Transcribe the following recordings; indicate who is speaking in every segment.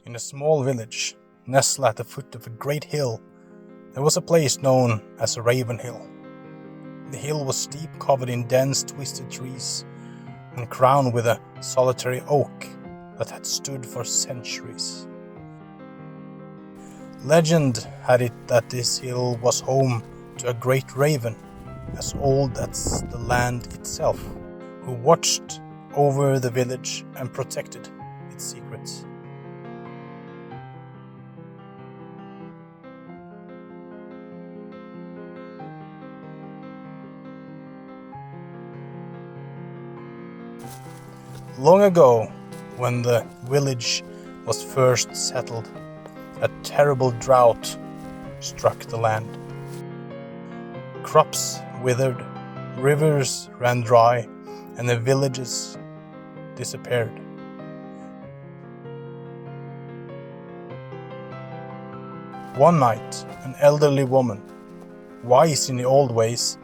Speaker 1: In a small village, nestled at the foot of a great hill, there was a place known as Ravenhill. The hill was steep, covered in dense, twisted trees, and crowned with a solitary oak that had stood for centuries. Legend had it that this hill was home to a great raven, as old as the land itself, who watched over the village and protected its secrets. Long ago, when the village was first settled, a terrible drought struck the land. Crops withered, rivers ran dry, and the villages disappeared. One night, an elderly woman, wise in the old ways,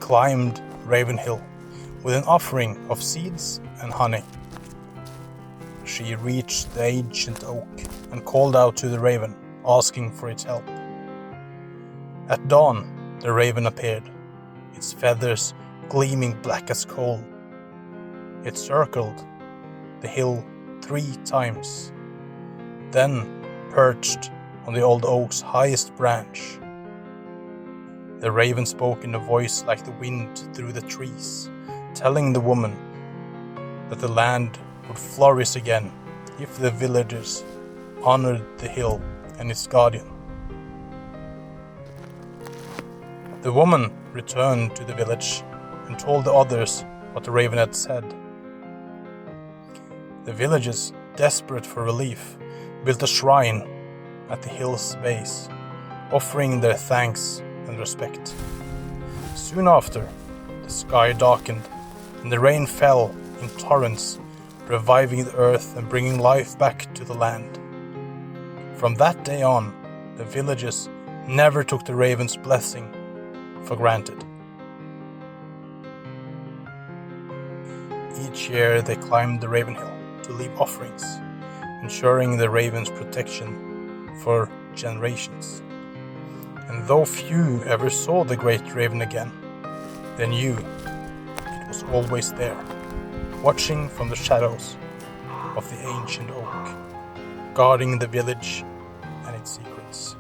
Speaker 1: climbed Ravenhill with an offering of seeds and honey. She reached the ancient oak and called out to the raven, asking for its help. At dawn, the raven appeared, its feathers gleaming black as coal. It circled the hill 3 times, then perched on the old oak's highest branch. The raven spoke in a voice like the wind through the trees, telling the woman that the land would flourish again if the villagers honored the hill and its guardian. The woman returned to the village and told the others what the raven had said. The villagers, desperate for relief, built a shrine at the hill's base, offering their thanks and respect. Soon after, the sky darkened and the rain fell in torrents, reviving the earth and bringing life back to the land. From that day on, the villagers never took the raven's blessing for granted. Each year they climbed the Ravenhill to leave offerings, ensuring the raven's protection for generations. And though few ever saw the great raven again, they knew it was always there, watching from the shadows of the ancient oak, guarding the village and its secrets.